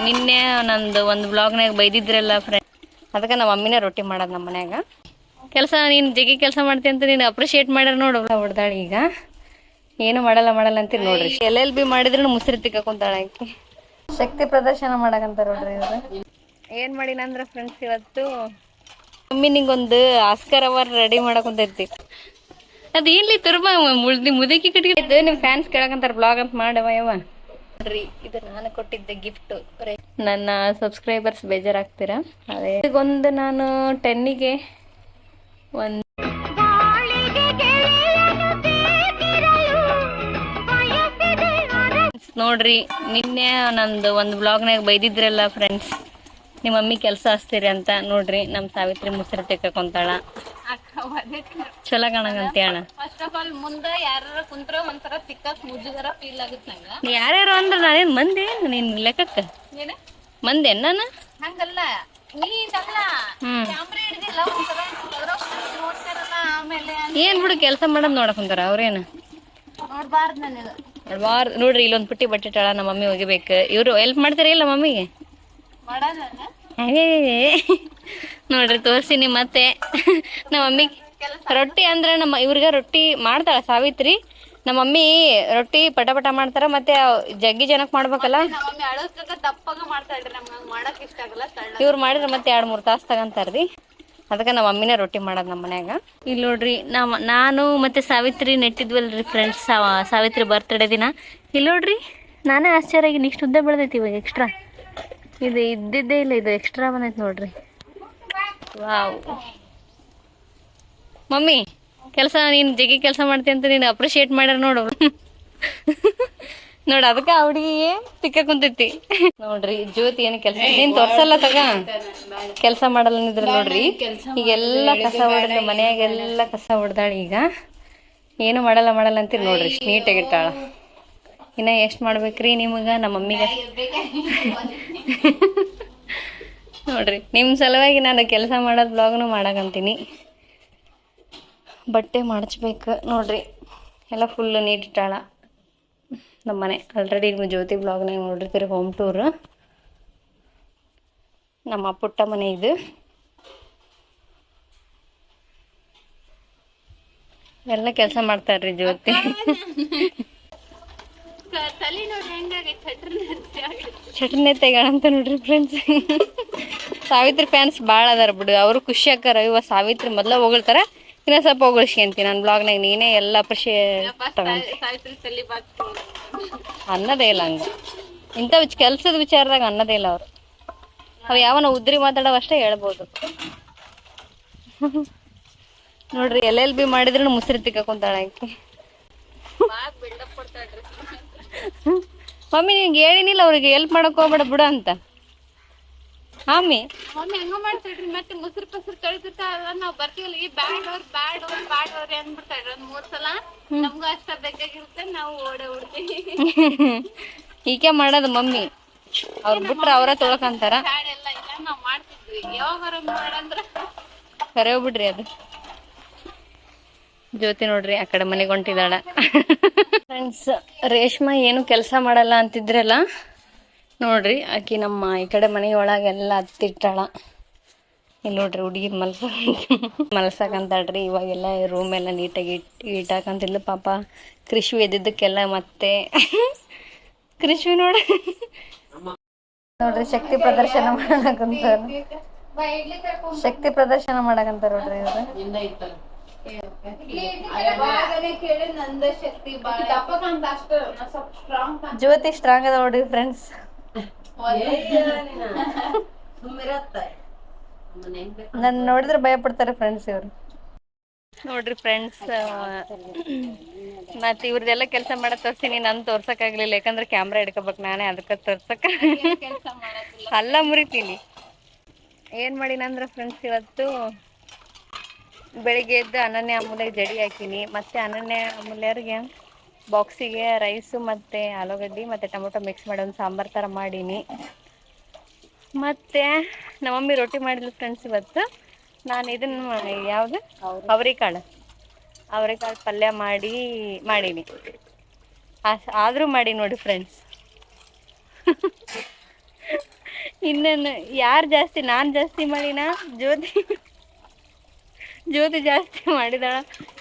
ನಿನ್ನೆ ನಂದು ಒಂದು ಬ್ಲಾಗ್ನಾಗ ಬೈದಿದ್ರಲ್ಲ ಫ್ರೆಂಡ್, ಅದಕ್ಕೆ ನಮ್ಮ ಮಮ್ಮಿನೇ ರೊಟ್ಟಿ ಮಾಡೋದು ನಮ್ಮ ಮನ್ಯಾಗ. ಕೆಲಸ ನೀನು ಜಗ್ಗಿ ಕೆಲಸ ಮಾಡ್ತೀನಿ ಅಂತ ನೀನು ಅಪ್ರಿಷಿಯೇಟ್ ಮಾಡ್ಯಾರ ನೋಡು. ಹೊಡ್ದಾಳಿ ಈಗ ಏನು ಮಾಡಲ್ಲ ಅಂತೀರಿ ನೋಡ್ರಿ. LLB ಮಾಡಿದ್ರು ಮುಸ್ರಿ ತಿಕ್ಕೊಂತಾಳ ಆಕಿ. ಶಕ್ತಿ ಪ್ರದರ್ಶನ ಮಾಡಕಂತಾರ ನೋಡ್ರಿ ಇವ್ರು. ಏನು ಮಾಡಿನಂದ್ರೆ ಫ್ರೆಂಡ್ಸ್, ಇವತ್ತು ಮಮ್ಮಿ ನಿಂಗೊಂದು ಆಸ್ಕರ್ ಅವಾರ್ಡ್ ರೆಡಿ ಮಾಡಕೊಂತೈತಿ. ಅದು ಏನ್ಲಿ ತುರ್ಬಾ ಮುದುಕಿ ಕಟ್ಟಿ ನಿಮ್ ಫ್ಯಾನ್ಸ್ ಕೇಳಕಂತಾರ ಬ್ಲಾಗ್ ಅಂತ ಮಾಡವ ಯವ ನೋಡ್ರಿ. ಇದು ನಾನು ಕೊಟ್ಟಿದ್ದೆ ಗಿಫ್ಟ್. ನನ್ನ ಸಬ್ಸ್ಕ್ರೈಬರ್ಸ್ ಬೇಜಾರಾಗ್ತೀರಾ? ಅದೇ ಇದಕ್ಕೊಂದು ನಾನು 10ಗೆ ಒಂದು ನೋಡ್ರಿ. ನಿನ್ನೆ ನಂದು ಒಂದು ಬ್ಲಾಗ್ನಾಗ ಬೈದಿದ್ರಲ್ಲ ಫ್ರೆಂಡ್ಸ್, ನಿಮ್ಮ ಮಮ್ಮಿ ಕೆಲಸ ಹಚ್ತೀರಿ ಅಂತ. ನೋಡ್ರಿ ನಮ್ಮ ಸಾವಿತ್ರಿ ಮುಸ್ರಿ ತೆಕ್ಕೊಂತಾಳ. ಚಲೋ ಕಾಣಕಂತ ಅಣ್ಣ. ಫಸ್ಟ್ ಆಫ್ ಆಲ್ ಮುಂದೆ ಯಾರು ಕುಂತ್ರ ಒಂಥರ ತಿಕ್ಕಕ್ ಮುಜುಗರ ಫೀಲ್ ಆಗುತ್ತೆ ನಂಗೆ. ಯಾರ್ಯಾರು ಅಂದ್ರೆ ನಾನೇನು ಮಂದಿ ನೀನ್ ಲೆಕ್ಕಕ್ಕ ಮಂದಿ ನಾನು ಹಂಗಲ್ಲ, ನೀನಲ್ಲ ಕ್ಯಾಮ್ರಾ ಹಿಡ್ದಿಲ್ಲ ಒಂಥರ ನೋಡ್ತಾರಲ್ಲ. ಆಮೇಲೆ ಏನ್ ಬಿಡು ಕೆಲಸ ಮಾಡೋದ್ ನೋಡಕಂತಾರ ಅವ್ರೇನು ನೋಡ್ಬಾರ್ದು ನನಗೆ. ನೋಡ್ರಿ ಇಲ್ಲೊಂದ್ ಪುಟ್ಟಿ ಬಟ್ಟೆಟಾಳ ನಮ್ಮ ಮಮ್ಮಿ ಒಗಿಬೇಕು. ಇವ್ರು ಹೆಲ್ಪ್ ಮಾಡ್ತಾರ ಇಲ್ಲ ಮಮ್ಮಿಗೆ? ನೋಡ್ರಿ ತೋರ್ಸಿನಿ. ಮತ್ತೆ ನಮ್ಮ ಮಮ್ಮಿ ರೊಟ್ಟಿ ಅಂದ್ರೆ ಇವ್ರಿಗೆ ರೊಟ್ಟಿ ಮಾಡ್ತಾಳ ಸಾವಿತ್ರಿ. ನಮ್ಮ ಮಮ್ಮಿ ರೊಟ್ಟಿ ಪಟ ಮಾಡ್ತಾರ. ಮತ್ತೆ ಜಗ್ಗಿ ಜನಕ್ ಮಾಡ್ಬೇಕಲ್ಲ, ಇವ್ರು ಮಾಡಿದ್ರೆ ಮತ್ತೆ 2-3 ತಾಸು ತಗಂತಾರ್ರಿ. ಅದಕ್ಕೆ ನಮ್ಮ ಮಮ್ಮಿನೇ ರೊಟ್ಟಿ ಮಾಡೋದು ನಮ್ಮ ಮನ್ಯಾಗ. ಇಲ್ಲಿ ನೋಡ್ರಿ ನಾನು ಮತ್ತೆ ಸಾವಿತ್ರಿ ನೆಟ್ಟಿದ್ವಲ್ರಿ ಫ್ರೆಂಡ್ಸ್, ಸಾವಿತ್ರಿ ಬರ್ತ್ಡೇ ದಿನ. ಇಲ್ಲಿ ನೋಡ್ರಿ ನಾನೇ ಆಶ್ಚರ್ಯ ಆಗಿ ಇಷ್ಟು ಉದ್ದ ಬೆಳೆದೈತಿ ಇವಾಗ. ಎಕ್ಸ್ಟ್ರಾ ಇದು ಇದ್ದಿದ್ದೇ ಇಲ್ಲ, ಇದು ಎಕ್ಸ್ಟ್ರಾ ಬಂದೈತಿ ನೋಡ್ರಿ. ವಾವ್ ಮಮ್ಮಿ, ಕೆಲಸ ನೀನು ಜಗ್ಗಿ ಕೆಲಸ ಮಾಡ್ತೀನಿ ಅಂತ ನೀನು ಅಪ್ರಿಷಿಯೇಟ್ ಮಾಡ್ಯಾರ ನೋಡು. ನೋಡ ಅದಕ್ಕೆ ಹುಡುಗಿಗೆ ತಿಕ್ಕ ಕುಂತೈತಿ. ನೋಡ್ರಿ ಜ್ಯೋತಿ ಏನು ಕೆಲಸ ನೀನ್ ತೋರ್ಸಲ್ಲ ತಗ, ಕೆಲಸ ಮಾಡಲ್ಲ ನಿದ್ರ. ನೋಡ್ರಿ ಈಗೆಲ್ಲ ಕಸ ಹೊಡೆದ ಮನ್ಯಾಗೆಲ್ಲ ಕಸ ಹೊಡೆದಾಳ. ಈಗ ಏನು ಮಾಡಲ್ಲ ಅಂತೀರಿ ನೋಡ್ರಿ. ನೀಟಾಗಿಟ್ಟಾಳ. ಇನ್ನ ಎಷ್ಟು ಮಾಡ್ಬೇಕ್ರಿ ನಿಮಗ ನಮ್ಮ ಮಮ್ಮಿಗೆ? ನೋಡ್ರಿ ನಿಮ್ಮ ಸಲುವಾಗಿ ನಾನು ಕೆಲಸ ಮಾಡೋದು ಬ್ಲಾಗ್ನು ಮಾಡಕಂತೀನಿ. ಬಟ್ಟೆ ಮಡಚ್ಬೇಕು ನೋಡ್ರಿ. ಎಲ್ಲ ಫುಲ್ ನೀಟ್ ಇಟ್ಟಾಳ ನಮ್ಮ ಮನೆ. ಆಲ್ರೆಡಿ ಜ್ಯೋತಿ ಬ್ಲಾಗ್ನಾಗ ನೋಡಿರ್ತೀರಿ ಹೋಮ್ ಟೂರ್. ನಮ್ಮ ಪುಟ್ಟ ಮನೆ ಇದು. ಎಲ್ಲ ಕೆಲಸ ಮಾಡ್ತಾರ್ರಿ ಜ್ಯೋತಿ. ಚಟ್ನಿ ತೆಗೋಣ ಅಂತ ನೋಡ್ರಿ ಫ್ರೆಂಡ್ಸ್. ಸಾವಿತ್ರಿ ಫ್ಯಾನ್ಸ್ ಭಾಳ ಅದಾರ ಬಿಡು, ಅವರು ಖುಷಿ ಆಕಾರ. ಇವ ಸಾವಿತ್ರಿ ಮೊದಲ ಹೊಗಳ್ತಾರ, ಇನ್ನೂ ಸ್ವಲ್ಪ ಹೊಗಳಿಸ್ಕೊಂತೀನಿ ನನ್ನ ಬ್ಲಾಗ್ನಾಗ. ನೀನೇ ಎಲ್ಲ ಅನ್ನೋದೇ ಇಲ್ಲ ಹಂಗೆ. ಇಂಥ ಕೆಲ್ಸದ ವಿಚಾರದಾಗ ಅನ್ನೋದೇ ಇಲ್ಲ ಅವರು. ಅವು ಯಾವನ ಉದ್ರಿ ಮಾತಾಡೋ ಅಷ್ಟೇ ಹೇಳ್ಬೋದು. ನೋಡ್ರಿ LLB ಮಾಡಿದ್ರು ಮುಸ್ರಿ ತಿಕ್ಕೊಂತಾಳ ಆಕಿ. ಮಮ್ಮಿ ನಿನ್ಗೆ ಹೇಳಿನಿಲ್ಲ ಅವ್ರಿಗೆ ಹೆಲ್ಪ್ ಮಾಡಕ್ ಹೋಗ್ಬೇಡ ಬಿಡು ಅಂತ. ಮಮ್ಮಿ ಹಂಗ ಮಾಡ್ತಾಳ್ರಿ. ಮತ್ತೆ ಮುಸ್ರಿ ಪಸ್ರಿ ತೊಳಿತಿರ್ತಾರ, ನಾವ್ ಬರ್ತೀವಲ್ಲ ಈ ಬ್ಯಾಡವ್ರಿ ಅಂದ್ಬಿಡ್ತಾಳ್ರಿ. 3 ಸಲ ನಮ್ಗೂ ಅಷ್ಟ ಬೇಕಾಗಿರುತ್ತೆ, ನಾವು ಓಡ್ತೀವಿ. ಈಕೆ ಮಾಡೋದು ಮಮ್ಮಿ. ಅವ್ರು ಬಿಟ್ರ ಅವ್ರ ತೊಳಕಂತಾರ. ಇಲ್ಲ ನಾವ್ ಮಾಡ್ತಿದ್ವಿ, ಯಾವಾಗ ಮಾಡಂದ್ರ ಕರೆ ಬಿಡ್ರಿ. ಅದು ಜ್ಯೋತಿ ನೋಡ್ರಿ ಆ ಕಡೆ ಮನೆಗೆ ಹೊಂಟಿದಾಳ. ಫ್ರೆಂಡ್ಸ್, ರೇಷ್ಮಾ ಏನು ಕೆಲಸ ಮಾಡಲ್ಲ ಅಂತಿದ್ರಲ್ಲ, ನೋಡ್ರಿ ಆಕಿ ನಮ್ಮ ಈ ಕಡೆ ಮನೆಯೊಳಗೆಲ್ಲ ಹತ್ತಿಟ್ಟಾಳ. ಇಲ್ಲಿ ನೋಡ್ರಿ ಹುಡುಗಿ ಮಲ್ಸಕಂತಾಳ್ರಿ. ಇವಾಗೆಲ್ಲ ರೂಮ್ ಎಲ್ಲ ನೀಟಾಗಿ ಇಟ್ಟಾಕಂತಿದ್ಲು ಪಾಪ. ಕೃಷಿ ಎದ್ದಿದ್ದಕ್ಕೆಲ್ಲ ಮತ್ತೆ ಕೃಷಿ ನೋಡ್ರಿ ಶಕ್ತಿ ಪ್ರದರ್ಶನ ಮಾಡಕಂತಾರ. ನೋಡ್ರಿ ಇವ್ರು. ಜ್ಯೋತಿ ಸ್ಟ್ರಾಂಗ್ ಅದ ನೋಡ್ರಿ ಫ್ರೆಂಡ್ಸ್. ನನ್ ನೋಡಿದ್ರೆ ಭಯ ಪಡ್ತಾರೆ ಫ್ರೆಂಡ್ಸ್ ಇವ್ರು. ನೋಡ್ರಿ ಫ್ರೆಂಡ್ಸ್, ಮತ್ತೆ ಇವ್ರದೆಲ್ಲ ಕೆಲಸ ಮಾಡಕ್ ತೋರ್ಸಿನಿ. ನನ್ ತೋರ್ಸಕ್ ಆಗ್ಲಿಲ್ಲ, ಯಾಕಂದ್ರೆ ಕ್ಯಾಮ್ರಾ ಹಿಡ್ಕೋಬೇಕು ನಾನೇ. ಅದಕ್ಕೆ ತೋರ್ಸಕ್ ಅಲ್ಲ ಮುರಿತೀನಿ. ಏನ್ ಮಾಡಿನಂದ್ರ ಫ್ರೆಂಡ್ಸ್, ಇವತ್ತು ಬೆಳಿಗ್ಗೆ ಎದ್ದು ಅನನ್ಯ ಅಮೂಲ್ಯಗೆ ಜಡಿ ಹಾಕಿನಿ. ಮತ್ತೆ ಅನನ್ಯ ಅಮೂಲ್ಯರಿಗೆ ಬಾಕ್ಸಿಗೆ ರೈಸು ಮತ್ತು ಆಲೂಗಡ್ಡೆ ಮತ್ತು ಟೊಮೊಟೊ ಮಿಕ್ಸ್ ಮಾಡಿ ಒಂದು ಸಾಂಬಾರು ಥರ ಮಾಡೀನಿ. ಮತ್ತು ನಮ್ಮ ಮಮ್ಮಿ ರೊಟ್ಟಿ ಮಾಡಿದ್ಲು ಫ್ರೆಂಡ್ಸ್. ಇವತ್ತು ನಾನು ಇದನ್ನು ಯಾವುದು ಅವರೆಕಾಳು ಪಲ್ಯ ಮಾಡೀನಿ. ಆದರೂ ಮಾಡಿ ನೋಡಿ ಫ್ರೆಂಡ್ಸ್. ಇನ್ನೇನು ಯಾರು ಜಾಸ್ತಿ, ನಾನು ಜಾಸ್ತಿ ಮಾಡಿನ ಜ್ಯೋತಿ ಜ್ಯೋತಿ ಜಾಸ್ತಿ ಮಾಡಿದಾಳ,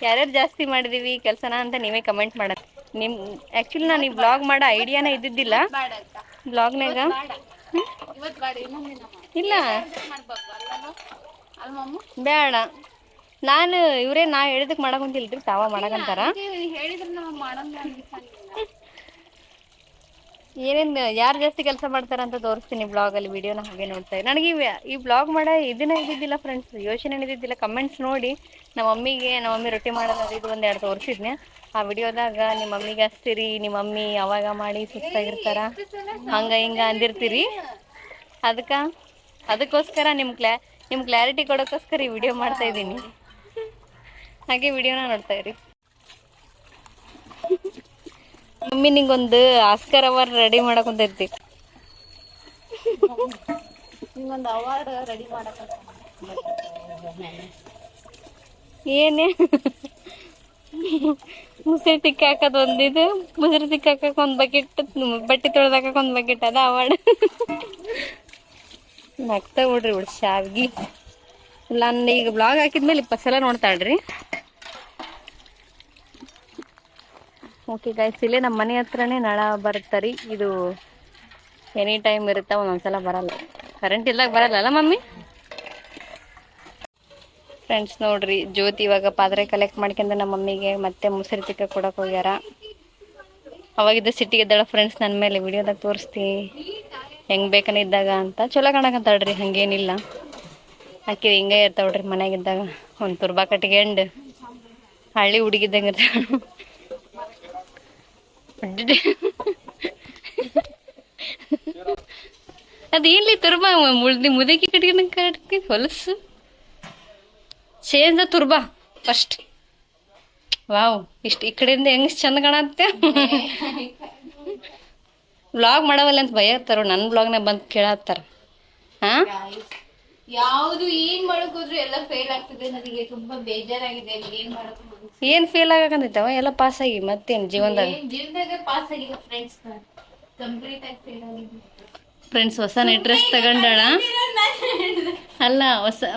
ಯಾರ್ಯಾರು ಜಾಸ್ತಿ ಮಾಡಿದೀವಿ ಕೆಲಸನ ಅಂತ ನೀವೇ ಕಮೆಂಟ್ ಮಾಡತ್ತೆ. ನಿಮ್ಮ ಆ್ಯಕ್ಚುಲಿ ನಾನು ಈ ಬ್ಲಾಗ್ ಮಾಡೋ ಐಡಿಯಾನೇ ಇದ್ದಿದ್ದಿಲ್ಲ ಬೇಡ ಅಕ್ಕ, ಬ್ಲಾಗ್ನಾಗ. ಇವತ್ತು ಬೇಡ, ಇನ್ನೊಂದಿನ ಇಲ್ಲ ಮಾಡ್ಬೇಕು ಅಲ್ಲ ಮಮ್ಮು. ಬೇಡ, ನಾನು ಇವರೇ ನಾ ಹೇಳಿದಕ್ಕೆ ಮಾಡಕೊಂತಿಲ್ರಿ, ತಾವ ಮಾಡಕಂತಾರ. ಹೇಳಿದ್ರೆ ನಾವು ಮಾಡೋಣ ಅನ್ಸಂಗಿಲ್ಲ. ಏನೇನು ಯಾರು ಜಾಸ್ತಿ ಕೆಲಸ ಮಾಡ್ತಾರ ಅಂತ ತೋರಿಸ್ತೀನಿ ಬ್ಲಾಗಲ್ಲಿ, ವಿಡಿಯೋನ ಹಾಗೆ ನೋಡ್ತಾ ಇರಿ. ನನಗೆ ಈ ಬ್ಲಾಗ್ ಮಾಡೋ ಇದನ್ನ ಇದ್ದಿದ್ದಿಲ್ಲ ಫ್ರೆಂಡ್ಸ್, ಯೋಚನೆ ಇದ್ದಿದ್ದಿಲ್ಲ. ಕಮೆಂಟ್ಸ್ ನೋಡಿ ನಮ್ಮ ಮಮ್ಮಿ ರೊಟ್ಟಿ ಮಾಡೋದು ಅದು ಇದು ಒಂದೆರಡು ತೋರಿಸಿದ್ನೆ. ಆ ವಿಡಿಯೋದಾಗ ನಿಮ್ಮ ಮಮ್ಮಿಗೆ ಹಚ್ತೀರಿ, ನಿಮ್ಮ ಮಮ್ಮಿ ಅವಾಗ ಮಾಡಿ ಸುಸ್ತಾಗಿರ್ತಾರ ಹಂಗ ಹಿಂಗ ಅಂದಿರ್ತೀರಿ. ಅದಕ್ಕೋಸ್ಕರ ನಿಮ್ಮ ಕ್ಲಾರಿಟಿ ಕೊಡೋಕ್ಕೋಸ್ಕರ ಈ ವಿಡಿಯೋ ಮಾಡ್ತಾ ಇದ್ದೀನಿ. ಹಾಗೆ ವಿಡಿಯೋನ ನೋಡ್ತಾ ಇರಿ. ಮಮ್ಮಿ ನಿಂಗೊಂದು ಆಸ್ಕರ್ ಅವಾರ್ಡ್ ರೆಡಿ ಮಾಡಕೊಂತೈತಿ. ನಿಮ್ಮೊಂದು ಅವಾರ್ಡ್ ರೆಡಿ ಮಾಡಕ ಏನೇ ಮುಸ್ರಿ ತಿಕ್ಕಾಕದ ಒಂದಿದು, ಮುಸ್ರಿ ತಿಕ್ಕಾಕಕ್ಕೆ ಒಂದು ಬಕೆಟ್, ಬಟ್ಟೆ ತೊಳೆದಾಕಕ್ಕೆ ಒಂದು ಬಕೆಟ್, ಅದ ಅವಾರ್ಡ್. ನಗ್ತಾ ಬಿಡ್ರಿ ಶಾವ್ಗಿ. ನಾನು ಈಗ ಬ್ಲಾಗ್ ಹಾಕಿದ್ಮೇಲೆ 20 ಸಲ ನೋಡ್ತಾಳ್ರಿ. ಓಕೆ ಗೈಸ್, ಇಲ್ಲೇ ನಮ್ಮ ಮನೆ ಹತ್ರನೇ ನಳ ಬರುತ್ತಾರೆ. ಇದು ಎನಿ ಟೈಮ್ ಇರುತ್ತೆ, ಒಂದೊಂದ್ಸಲ ಬರಲ್ಲ. ಕರೆಂಟ್ ಇಲ್ದಾಗ ಬರಲ್ಲ ಮಮ್ಮಿ. ಫ್ರೆಂಡ್ಸ್ ನೋಡ್ರಿ, ಜ್ಯೋತಿ ಇವಾಗ ಪಾತ್ರೆ ಕಲೆಕ್ಟ್ ಮಾಡ್ಕೊಂಡು ನಮ್ಮ ಮಮ್ಮಿಗೆ ಮತ್ತೆ ಮುಸ್ರಿ ತಿಕ್ಕ ಕೊಡಕ್ಕೆ ಹೋಗ್ಯಾರ. ಅವಾಗಿದ್ದ ಸಿಟ್ಟಿಗೆ ಇದ್ದಾಳ ಫ್ರೆಂಡ್ಸ್ ನನ್ನ ಮೇಲೆ. ವಿಡಿಯೋದಾಗ ತೋರಿಸ್ತೀನಿ ಹೆಂಗೆ ಬೇಕನಿದ್ದಾಗ ಅಂತ. ಚಲೋ ಕಾಣಕತ್ತಾಳ್ರಿ, ಹಂಗೇನಿಲ್ಲ. ಆಕೆ ಹಿಂಗೆ ಇರ್ತಾವ್ರಿ ಮನ್ಯಾಗಿದ್ದಾಗ, ಒಂದು ತುರ್ಬಾ ಕಟ್ಕೊಂಡು ಹಳ್ಳಿ ಹುಡುಗಿದ್ದಂಗೆ ಇರ್ತಾಳ. ಅದೇನ್ಲಿ ತುರ್ಬಾ ಮುದಕಿ ಕಟ್ಕೊಂಡು ಹೊಲಸು ಚೇಂಜ್ ತುರ್ಬಾ ಫಸ್ಟ್. ವಾವ್, ಇಷ್ಟು ಈ ಕಡೆಯಿಂದ ಹೆಂಗ್ ಚಂದ ಕಾಣತ್ತೆ. ವ್ಲಾಗ್ ಮಾಡವಲ್ಲ ಅಂತ ಭಯತ್ತಾರ, ನನ್ನ ಬ್ಲಾಗ್ನಾಗ ಬಂದು ಕೇಳತ್ತಾರ. ಹಾ, ಯಾವುದು ಏನ್ ಮಾಡಕ್ ಹೋದ್ರು ಎಲ್ಲ ಫೇಲ್ ಆಗ್ತದೆ. ನನಗೆ ತುಂಬಾ ಬೇಜಾರಾಗಿದೆ. ಏನ್ ಮಾಡಕ್ ಏನ್ ಫೇಲ್ ಆಗಕಂತೈತವ, ಎಲ್ಲ ಪಾಸ್ ಆಗಿ ಮತ್ತೇನ್ ಜೀವನದಾಗ ಪಾಸ್ ಆಗಿಲ್ಲ ಫ್ರೆಂಡ್ಸ್, ಕಂಪ್ಲೀಟ್ ಆಗಿ ಫೇಲ್ ಆಗಿದ್ದೀನಿ. ಫ್ರೆಂಡ್ಸ್ ಹೊಸ ನೈಟ್ ಡ್ರೆಸ್ ತಗೊಂಡಾಳ. ಅಲ್ಲ,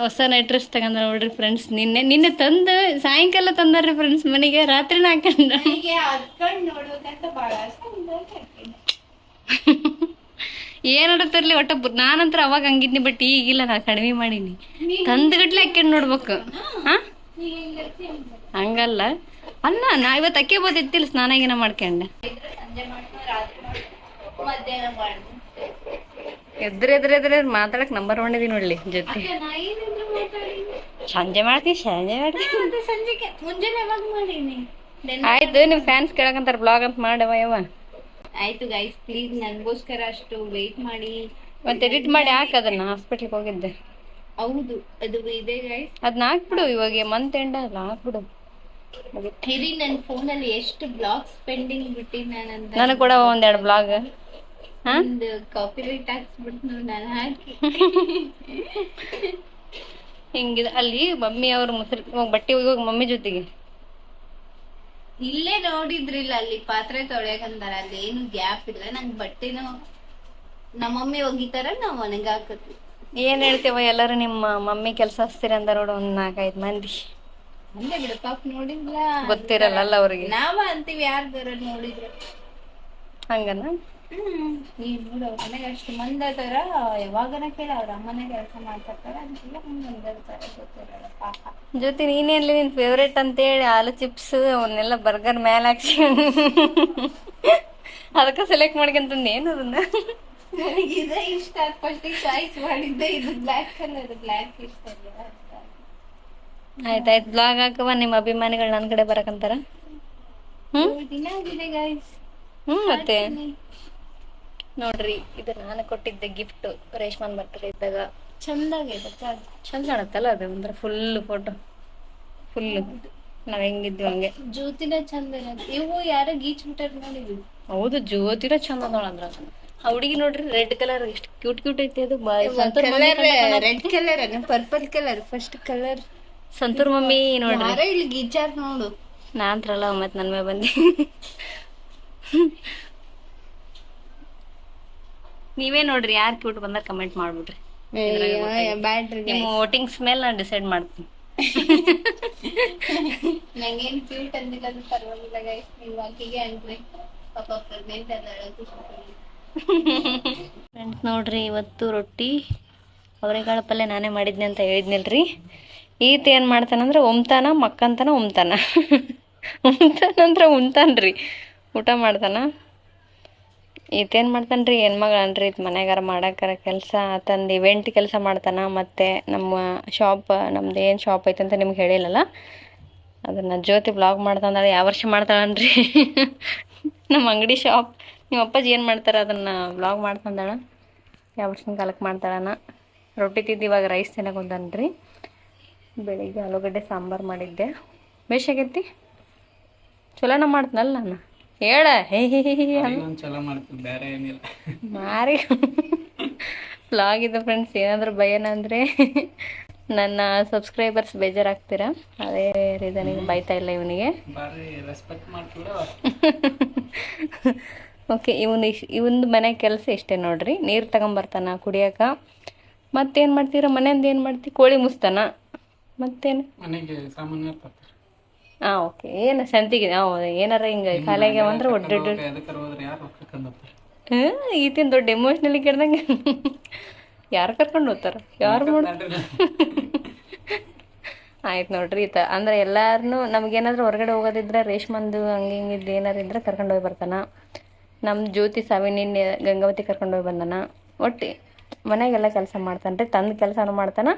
ಹೊಸ ನೈಟ್ ಡ್ರೆಸ್ ತಗೊಂಡ ನೋಡ್ರಿ ಫ್ರೆಂಡ್ಸ್. ನಿನ್ನೆ ತಂದು ಸಾಯಂಕಾಲ ತಂದಾರ್ರಿ ಫ್ರೆಂಡ್ಸ್ ಮನೆಗೆ. ರಾತ್ರಿನ ಹಾಕೊಂಡ ನೋಡ್ಬೇಕಂತ ಬಾಳ ಏನಾಡತ್ತಿರ್ಲಿ ಒಟ್ಟ. ನಾನಂತರ ಅವಾಗ ಹಂಗಿದ್ನಿ, ಬಟ್ ಈಗಿಲ್ಲ, ನಾ ಕಡಿಮೆ ಮಾಡೀನಿ. ತಂದ್ಗಟ್ಲೆ ಹಾಕೊಂಡು ನೋಡ್ಬೇಕು. ಹಾ, ಹಂಗಲ್ಲ ಅಲ್ಲ, ನಾ ಇವತ್ತು ಅಕ್ಕಿ ಬೋದಿತ್ತಿಲ್ಲ, ಸ್ನಾನ ಗೀನ ಮಾಡ್ಕೊಂಡೆ. ಎದ್ರೆ ಮಾತಾಡಕ್ ನಂಬರ್ ಒಂದಿದಿ ನೋಡ್ಲಿ ಜೊತೆ. ಸಂಜೆ ಮಾಡ್ತೀನಿ. ಸಂಜೆಗೆ ಮುಂಜಾನೆ ಯಾವಾಗ ಮಾಡೀನಿ. ಆಯ್ತು, ನಿಮ್ ಫ್ಯಾನ್ಸ್ ಕೇಳಕಂತಾರ ಬ್ಲಾಗ್ ಅಂತ ಮಾಡವ ಯವ್ವ. ಆಯ್ತು ಗೈಸ್, ಪ್ಲೀಸ್ ನನ್ಗೋಸ್ಕರ ಅಷ್ಟು ವೇಟ್ ಮಾಡಿ. ಮತ್ತೆ ಎಡಿಟ್ ಮಾಡಿ ಹಾಕದನ್ನ. ಹಾಸ್ಪಿಟ್ಲಿಗೆ ಹೋಗಿದ್ದೆ. ಹೌದು, ಅದು ಇದೆ ಗೈಸ್. ಅದನ್ನ ಹಾಕ್ಬಿಡು, ಇವಾಗ ಮಂತ್ ಎಂಡ್ ಅಲ್ಲ, ಹಾಕ್ಬಿಡು. ಇರಿ, ನನ್ನ ಫೋನಲ್ಲಿ ಎಷ್ಟು ಬ್ಲಾಗ್ಸ್ ಪೆಂಡಿಂಗ್ ಬಿಟ್ಟಿನಿ ನಾನಂತ. ನನಗೆ ಕೂಡ ಒಂದೆರಡು ಬ್ಲಾಗ್ ಒಂದು ಕಾಪಿರೈಟ್ ಹಾಕ್ಸ್ಬಿಟ್ಟು ನಾನು ಹಾಕಿ. ಹಿಂಗಿದೆ ಅಲ್ಲಿ ಮಮ್ಮಿ ಅವ್ರು ಮುಸ್ರಿ ಬಟ್ಟೆ ಹೋಗಿ ಮಮ್ಮಿ ಜೊತೆಗೆ ಇಲ್ಲೇ ನೋಡಿದ್ರಿಲ್ಲ, ಅಲ್ಲಿ ಪಾತ್ರೆ ತೊಳೆಯಕಂತಾರ. ಅಲ್ಲಿ ಏನು ಗ್ಯಾಪ್ ಇಲ್ಲ. ನಂಗೆ ಬಟ್ಟೆನೂ ನಮ್ಮ ಮಮ್ಮಿ ಒಗಿತಾರ, ನಾವ್ ಒಣಗ ಹಾಕತ್ವಿ. ಏನ್ ಹೇಳ್ತೇವ, ಎಲ್ಲರೂ ನಿಮ್ಮ ಮಮ್ಮಿ ಕೆಲಸ ಹಚ್ತೀರಿ ಅಂದ ನೋಡು, ಒಂದ್ 4-5 ಮಂದಿ. ಅಂದೆ ಬಿಡು, ಪಾಪ ನೋಡಿದ್ಲ ಗೊತ್ತಿರಲ್ಲ ಅವ್ರಿಗೆ. ನಾವ ಅಂತೀವಿ, ಯಾರ್ದಾರ ನೋಡಿದ್ರ ಹಂಗನ. ನೀವ್ ನೋಡು, ಅವ್ರ ಮನೆಗೆ ಅಷ್ಟು ಮಂದಿ ಆತಾರ. ಯಾವಾಗನ ಕೇಳ, ಅವ್ರ ಅಮ್ಮನೇ ಕೆಲಸ ಮಾಡ್ತಾರ ಅಂತಿಲ್ಲ. ಹಂಗಿರ್ತಾರೆ, ಗೊತ್ತಿರಲ್ಲ ಪಾಪ. ಜೊತೆ ನೀನೇನ್ಲಿ ನಿನ್ ಫೇವ್ರೇಟ್ ಅಂತೇಳಿ ಆಲೂ ಚಿಪ್ಸ್ ಅವನ್ನೆಲ್ಲ ಬರ್ಗರ್ ಮೇಲೆ ಹಾಕ್ಸಿ ಅದಕ್ಕೆ ಸೆಲೆಕ್ಟ್ ಮಾಡ್ಕೊಂತಂದು ಏನು ಅದನ್ನ. ನನಗೆ ಇದೇ ಇಷ್ಟ. ಫಸ್ಟ್ ಚಾಯ್ಸ್ ಮಾಡಿದ್ದೆ ಇದು ಬ್ಲ್ಯಾಕ್ ಕಲರ್. ಬ್ಲ್ಯಾಕ್ ಇಷ್ಟ ಇಲ್ಲ. ಆಯ್ತಾಯ್ತು, ಬ್ಲಾಗ್ ಹಾಕುವ. ನಿಮ್ಮ ಅಭಿಮಾನಿಗಳು ನನ್ನ ಕಡೆ ಬರಕಂತಾರ. ದಿನ ಆಗಿದೆ ಗೈಸ್. ಮತ್ತೆ ನೋಡ್ರಿ, ಇದು ನಾನು ಕೊಟ್ಟಿದ್ದೆ ಗಿಫ್ಟ್ ರೇಷ್ಮನ್ ಬರ್ತಡೇ ಇದ್ದಾಗ. ಚಂದಾಗಿದೆ, ಚಂದ ಕಾಣತ್ತಲ್ಲ ಅದು. ಅಂದ್ರೆ ಫುಲ್ ಫೋಟೋ, ಫುಲ್ ನಾವ್ ಹೆಂಗಿದ್ವಿ ಹಂಗೆ. ಜ್ಯೋತಿನ ಚಂದ ಇರತ್ತೆ. ಇವು ಯಾರೋ ಗೀಚ್ ಬಿಟ್ಟಾರ ನೋಡಿದ್ವಿ. ಹೌದು, ಜ್ಯೋತಿರ ಚಂದ ನೋಡಂದ್ರ. ಆ ಹುಡುಗಿ ನೋಡ್ರಿ, ರೆಡ್ ಕಲರ್ ಎಷ್ಟು ಕ್ಯೂಟ್ ಐತಿ ಅದು. Red colour, purple colour first colour. Santoor mummy ನೋಡ್ರಿ. ಯಾರೋ ಇಲ್ಲಿ ಗೀಚಾರ್ ನೋಡು. ನಾನ್ತ್ರಲ್ಲ ಮತ್ ನನ್ ಮೇಲೆ ಬಂದಿ. ನೀವೇ ನೋಡ್ರಿ ಯಾರು ಕ್ಯೂಟ್ ಬಂದಾಗ ಕಮೆಂಟ್ ಮಾಡ್ಬಿಡ್ರಿ. ಬ್ಯಾಡ್ರಿ ನಿಮ್ಮ ವೋಟಿಂಗ್ಸ್ ಮೇಲೆ ನಾನು ಡಿಸೈಡ್ ಮಾಡ್ತೀನಿ. ನಂಗೇನ್ ಕ್ಯೂಟ್ ಅಂದಿಲ್ಲ ಅದು ಪರವಾಗಿಲ್ಲ ಗೈಸ್, ನೀವು ಆಕಿಗೆ ಅನ್ರಿ ಪಾಪ ಪ್ರೆಗ್ನೆಂಟ್ ಫ್ರೆಂಡ್ಸ್ ನೋಡ್ರಿ, ಇವತ್ತು ರೊಟ್ಟಿ ಅವರೆಕಾಳ ಪಲ್ಯ ನಾನೇ ಮಾಡಿದ್ನಿ ಅಂತ ಹೇಳಿದ್ನಿಲ್ರಿ. ಈತ ಏನು ಮಾಡ್ತಾನಂದ್ರೆ ಉಮ್ತಾನ ಮಕ್ಕಂತಾನ ಉಮ್ತಾನ ಉಮ್ತಾನಂದ್ರೆ ಉಮ್ತಾನ್ರಿ, ಊಟ ಮಾಡ್ತಾನ. ಈತೇನು ಮಾಡ್ತಾನ್ರಿ, ಹೆಣ್ಮಗಳನ್ರಿ, ಇದು ಮನೆಗಾರ ಮಾಡಾಕಾರ ಕೆಲಸ ತಂದು ಇವೆಂಟ್ ಕೆಲಸ ಮಾಡ್ತಾನ. ಮತ್ತು ನಮ್ಮ ಶಾಪ್, ನಮ್ದು ಏನು ಶಾಪ್ ಐತೆ ಅಂತ ನಿಮ್ಗೆ ಹೇಳಿಲ್ಲಲ್ಲ, ಅದನ್ನು ಜ್ಯೋತಿ ಬ್ಲಾಗ್ ಮಾಡ್ತಾನೆ. ಯಾವ ವರ್ಷ ಮಾಡ್ತಾಳನ್ರಿ ನಮ್ಮ ಅಂಗಡಿ ಶಾಪ್. ನಿಮ್ಮ ಅಪ್ಪಾಜಿ ಏನು ಮಾಡ್ತಾರೆ ಅದನ್ನು ಬ್ಲಾಗ್ ಮಾಡ್ತಾಳ. ಯಾವ ವರ್ಷದ ಕಾಲಕ್ಕೆ ಮಾಡ್ತಾಳನ. ರೊಟ್ಟಿ ತಿದ್ದು ಇವಾಗ ರೈಸ್ ತಿನ್ನಕ್ಕೆ ಹೊಂತಾನ್ರಿ. ಬೆಳಿಗ್ಗೆ ಆಲೂಗಡ್ಡೆ ಸಾಂಬಾರು ಮಾಡಿದ್ದೆ. ಬೇಷಾಗೈತಿ, ಚಲೋನ ಮಾಡ್ತೀನಲ್ಲ ನಾನು. ಹೇಳ ಮಾರಿ ಬ್ಲಾಗ್ ಇದೆ ಫ್ರೆಂಡ್ಸ್. ಏನಾದರೂ ಭಯನ ಅಂದರೆ ನನ್ನ ಸಬ್ಸ್ಕ್ರೈಬರ್ಸ್ ಬೇಜಾರಾಗ್ತೀರಾ, ಅದೇ ರೀಸನಿಗೆ ಬೈತಾ ಇಲ್ಲ ಇವನಿಗೆ. ಓಕೆ, ಇವೊಂದು ಮನೆ ಕೆಲಸ ಇಷ್ಟೇ ನೋಡ್ರಿ. ನೀರು ತಗೊಂಬರ್ತಾನ ಕುಡಿಯೋಕೆ. ಮತ್ತೇನು ಮಾಡ್ತೀರ ಮನೆಯಿಂದ, ಏನು ಮಾಡ್ತೀವಿ, ಕೋಳಿ ಮುಸ್ತಾನ. ಮತ್ತೇನು ಹಾಂ ಓಕೆ, ಏನು ಸಂತಿಗೆ ಏನಾರ ಹಿಂಗೆ ಕಾಲಿಗೆ ಅಂದ್ರೆ ಒಡ್ಡೊಡ್ಡ ಈತಿನ ದೊಡ್ಡ ಎಮೋಷ್ನಲಿ ಕೇಳ್ದಂಗೆ ಯಾರು ಕರ್ಕೊಂಡು ಹೋಗ್ತಾರ, ಯಾರು ಮಾಡ ಆಯ್ತು ನೋಡ್ರಿ. ಅಂದ್ರೆ ಎಲ್ಲಾರನು ನಮ್ಗೇನಾದ್ರೂ ಹೊರಗಡೆ ಹೋಗೋದಿದ್ರೆ ರೇಷ್ಮಂದು ಹಂಗೆ ಹಿಂಗಿದ್ದು ಏನಾರು ಇದ್ರೆ ಕರ್ಕೊಂಡು ಹೋಗಿ ಬರ್ತಾನ. ನಮ್ಮ ಜ್ಯೋತಿ ಸಾವಿನಿನ ಗಂಗಾವತಿ ಕರ್ಕೊಂಡು ಹೋಗಿ ಬಂದಾನ. ಒಟ್ಟು ಮನೆಗೆಲ್ಲ ಕೆಲಸ ಮಾಡ್ತಾನೆ ರೀ. ತಂದು ಕೆಲಸನೂ ಮಾಡ್ತಾನೆ,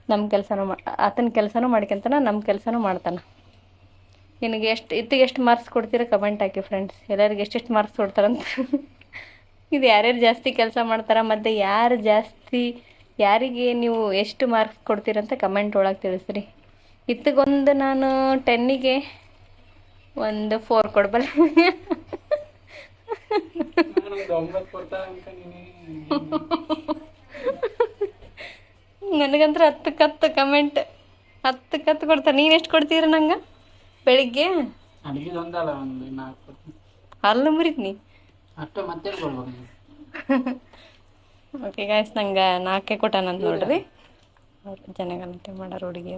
ನಮ್ಮ ಕೆಲಸನೂ ಆತನ ಕೆಲಸನೂ ಮಾಡ್ಕೊಂತಾನ, ನಮ್ಮ ಕೆಲಸನೂ ಮಾಡ್ತಾನೆ. ನಿನಗೆ ಎಷ್ಟು ಮಾರ್ಕ್ಸ್ ಕೊಡ್ತೀರ ಕಮೆಂಟ್ ಹಾಕಿ ಫ್ರೆಂಡ್ಸ್. ಎಲ್ಲರಿಗೆ ಎಷ್ಟೆಷ್ಟು ಮಾರ್ಕ್ಸ್ ಕೊಡ್ತಾರಂತ. ಇದು ಯಾರ್ಯಾರು ಜಾಸ್ತಿ ಕೆಲಸ ಮಾಡ್ತಾರೆ ಮತ್ತು ಯಾರಿಗೆ ನೀವು ಎಷ್ಟು ಮಾರ್ಕ್ಸ್ ಕೊಡ್ತೀರಂತ ಕಮೆಂಟ್ ಒಳಗೆ ತಿಳಿಸ್ರಿ. ಇತ್ತಿಗೊಂದು ನಾನು 10ಗೆ ಒಂದು 4 ಕೊಡ್ಬಲ್ಲ. ನನಗಂದ್ರೆ 10 ಕಮೆಂಟ್ 10 ಕೊಡ್ತಾರೆ. ನೀನು ಎಷ್ಟು ಕೊಡ್ತೀರ ನಂಗೆ ಬೆಳಿಗ್ಗೆ? ಅಲ್ಲ ಮುರಿದ್ನಿ. ಓಕೆ ಗಾಯ್ಸ್, ನಂಗೆ 4 ಕೊಟ್ಟಾನಂತ ನೋಡ್ರಿ. ಜನಗಣತಿ ಮಾಡೋರು ಹುಡುಗಿ